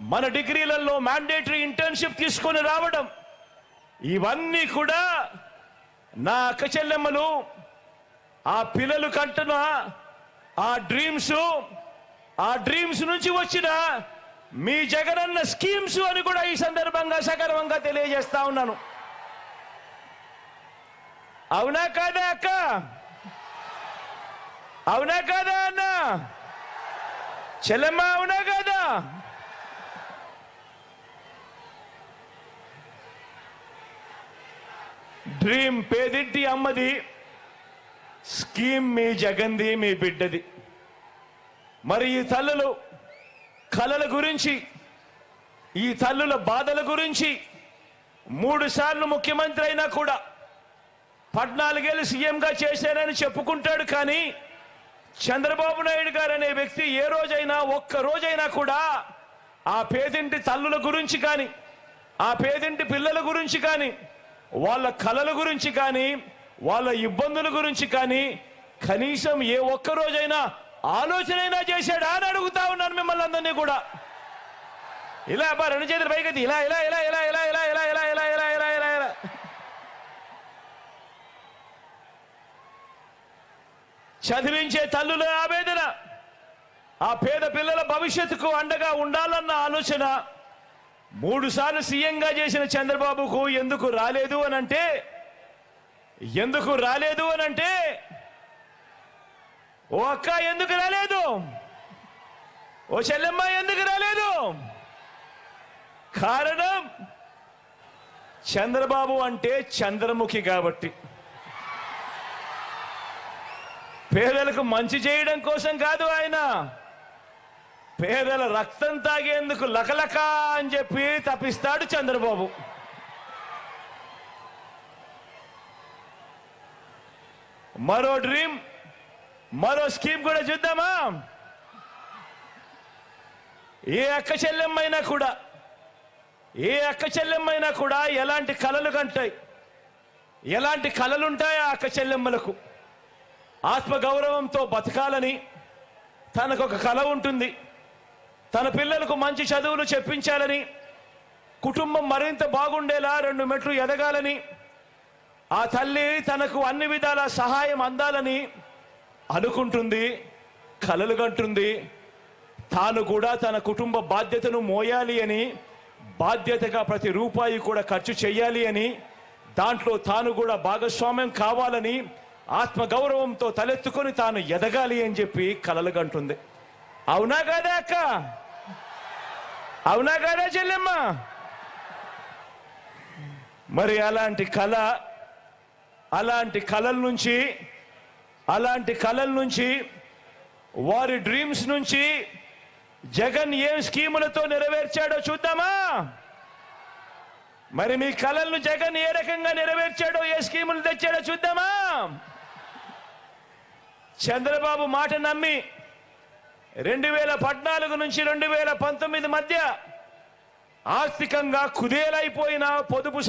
మన డిగ్రీలలో mandatory internship తీసుకొని రావడం, ఇవన్నీ కూడా నా అక్క చెల్లెమ్మలు ఆ పిల్లలు కంటున్న ఆ డ్రీమ్స్ నుంచి వచ్చిన మీ జగనన్న స్కీమ్స్ అని కూడా ఈ సందర్భంగా సగర్వంగా తెలియజేస్తా ఉన్నాను. అవునా కాదా అక్క? అవునా కాదా అన్న? చెల్లెమ్మ అవునా కాదా? డ్రీమ్ పేదింటి అమ్మది, స్కీమ్ మీ జగన్ది, మీ బిడ్డది. మరి ఈ తల్లులు కలల గురించి, ఈ తల్లుల బాధల గురించి 3 సార్లు ముఖ్యమంత్రి అయినా కూడా 14 ఏళ్ళు సీఎంగా చేశారని చెప్పుకుంటాడు. కానీ చంద్రబాబు నాయుడు గారు అనే వ్యక్తి ఏ రోజైనా, ఒక్క రోజైనా కూడా ఆ పేదింటి తల్లుల గురించి కానీ, ఆ పేదింటి పిల్లల గురించి కానీ, వాళ్ళ కలల గురించి కానీ, వాళ్ళ ఇబ్బందుల గురించి కానీ కనీసం ఏ ఒక్క రోజైనా ఆలోచనైనా చేశాడా అని అడుగుతా ఉన్నాను మిమ్మల్ని అందరినీ కూడా. ఇలా అబ్బా 2 చేతులు పైకి ఇలా ఇలా ఇలా ఇలా ఇలా ఇలా ఇలా ఇలా ఇలా ఇలా ఇలా ఇలా ఇలా చదివించే తల్లుల ఆవేదన, ఆ పేద పిల్లల భవిష్యత్తుకు అండగా ఉండాలన్న ఆలోచన 3 సార్లు సీఎంగా చేసిన చంద్రబాబుకు ఎందుకు రాలేదు అనంటే, ఓ అక్క ఎందుకు రాలేదు? ఓ చెల్లెమ్మ ఎందుకు రాలేదు? కారణం చంద్రబాబు అంటే చంద్రముఖి కాబట్టి. పేదలకు మంచి చేయడం కోసం కాదు, ఆయన పేదల రక్తం తాగేందుకు లకలక అని చెప్పి తప్పిస్తాడు చంద్రబాబు. మరో డ్రీమ్, మరో స్కీమ్ కూడా చూద్దామా? ఏ అక్క చెల్లెమ్మైనా కూడా ఎలాంటి కలలు కంటాయి, ఎలాంటి కలలుంటాయి ఆ అక్క చెల్లెమ్మలకు? ఆత్మగౌరవంతో బతకాలని తనకొక కల ఉంటుంది. తన పిల్లలకు మంచి చదువులు చెప్పించాలని, కుటుంబం మరింత బాగుండేలా 2 మెట్లు ఎదగాలని, ఆ తల్లి తనకు అన్ని విధాల సహాయం అందాలని అనుకుంటుంది, కలలు కంటుంది. తాను కూడా తన కుటుంబ బాధ్యతను మోయాలి అని, బాధ్యతగా ప్రతి రూపాయి కూడా ఖర్చు చేయాలి అని, దాంట్లో తాను కూడా భాగస్వామ్యం కావాలని, ఆత్మగౌరవంతో తలెత్తుకొని తాను ఎదగాలి అని చెప్పి కలలు కంటుంది. అవునా కాదా అక్క? అవునా కాదా చెల్లెమ్మ? మరి అలాంటి కలల నుంచి వారి డ్రీమ్స్ నుంచి జగన్ ఏం స్కీములతో నెరవేర్చాడో చూద్దామా? మరి మీ కలలను జగన్ ఏ రకంగా నెరవేర్చాడో, ఏ స్కీములు తెచ్చాడో చూద్దామా? చంద్రబాబు మాట నమ్మి 2014 నుంచి 2019 మధ్య ఆర్థికంగా కుదేలైపోయిన పొదుపు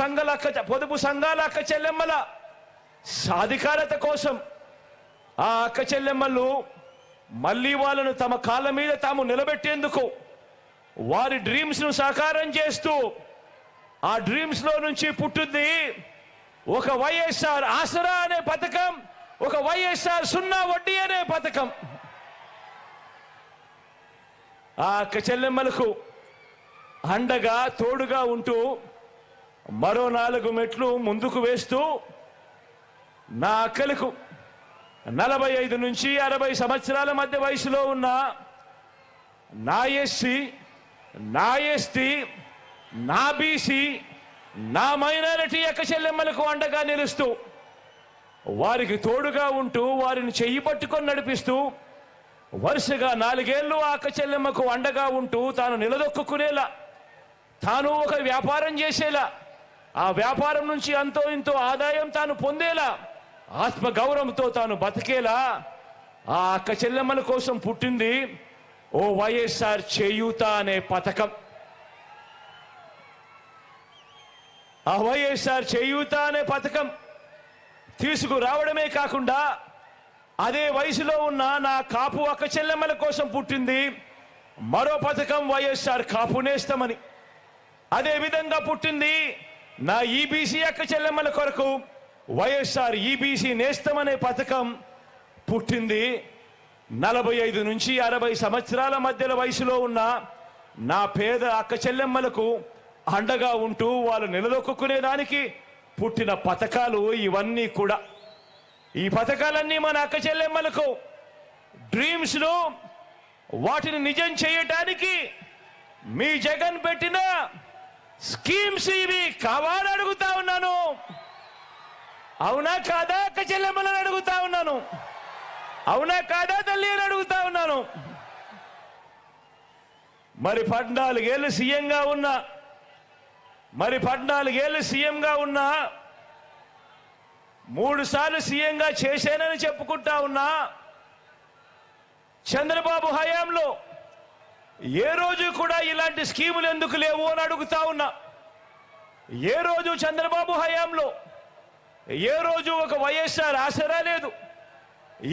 సంఘాల అక్క చెల్లెమ్మల సాధికారత కోసం ఆ అక్క చెల్లెమ్మలు మళ్ళీ వాళ్ళను తమ కాళ్ళ మీద తాము నిలబెట్టేందుకు వారి డ్రీమ్స్ ను సాకారం చేస్తూ, ఆ డ్రీమ్స్ లో నుంచి పుట్టింది ఒక వైఎస్ఆర్ ఆసరా అనే పథకం, ఒక వైఎస్ఆర్ 0 వడ్డీ అనే పథకం. ఆ అక్క చెల్లెమ్మలకు అండగా తోడుగా ఉంటూ మరో 4 మెట్లు ముందుకు వేస్తూ నా అక్కలకు 45 నుంచి 60 సంవత్సరాల మధ్య వయసులో ఉన్న నా ఎస్సీ, నా ఎస్టీ, నా బీసీ, నా మైనారిటీ అక్క చెల్లెమ్మలకు అండగా నిలుస్తూ, వారికి తోడుగా ఉంటూ, వారిని చెయ్యి పట్టుకొని నడిపిస్తూ, వరుసగా 4 ఏళ్ళు ఆ అక్క చెల్లెమ్మకు అండగా ఉంటూ తాను నిలదొక్కునేలా, తాను ఒక వ్యాపారం చేసేలా, ఆ వ్యాపారం నుంచి అంతో ఇంతో ఆదాయం తాను పొందేలా, ఆత్మగౌరవంతో తాను బతికేలా ఆ అక్క చెల్లెమ్మల కోసం పుట్టింది ఓ వైఎస్ఆర్ చేయూత అనే పథకం. ఆ వైఎస్ఆర్ చేయూత అనే పథకం తీసుకురావడమే కాకుండా అదే వయసులో ఉన్న నా కాపు అక్క చెల్లెమ్మల కోసం పుట్టింది మరో పథకం వైఎస్ఆర్ కాపు నేస్తమని. అదే విధంగా పుట్టింది నా ఈబీసీ అక్క చెల్లెమ్మల కొరకు వైఎస్ఆర్ ఈబీసీ నేస్తమనే పథకం పుట్టింది. 45 నుంచి 60 సంవత్సరాల మధ్యల వయసులో ఉన్న నా పేద అక్క చెల్లెమ్మలకు అండగా ఉంటూ వాళ్ళు నిలదొక్కునేదానికి పుట్టిన పథకాలు ఇవన్నీ కూడా. ఈ పథకాలన్నీ మన అక్క చెల్లెమ్మలకు డ్రీమ్స్ను వాటిని నిజం చేయటానికి మీ జగన్ పెట్టిన స్కీమ్స్ ఇవి కావాలని అడుగుతా ఉన్నాను. అవునా కాదా అక్క చెల్లెమ్మలని అడుగుతా ఉన్నాను. అవునా కాదా తల్లి అని అడుగుతా ఉన్నాను. మరి 14 ఏళ్ళు సీఎంగా ఉన్నా 3 సార్లు సీఎంగా చేశానని చెప్పుకుంటా ఉన్నా చంద్రబాబు హయాంలో ఏ రోజు కూడా ఇలాంటి స్కీములు ఎందుకు లేవు అని అడుగుతా ఉన్నా. ఏ రోజు చంద్రబాబు హయాంలో ఏ రోజు ఒక వైఎస్ఆర్ ఆసరా లేదు,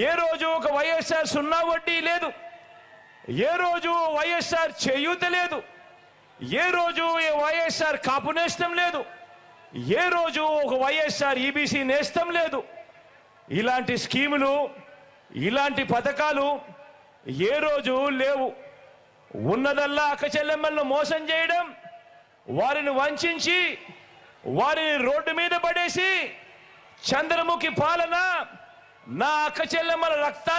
ఏ రోజు ఒక వైఎస్ఆర్ సున్నా వడ్డీ లేదు, ఏ రోజు వైఎస్ఆర్ చేయూత లేదు, ఏ రోజు వైఎస్ఆర్ కాపు నేస్తం లేదు, ఏ రోజు ఒక వైఎస్ఆర్ ఈబీసీ నేస్తం లేదు. ఇలాంటి స్కీములు ఇలాంటి పథకాలు ఏ రోజు లేవు. ఉన్నదల్లా అక్క చెల్లెమ్మలను మోసం చేయడం, వారిని వంచి వారిని రోడ్డు మీద పడేసి చంద్రముఖి పాలన, నా అక్క చెల్లెమ్మల రక్త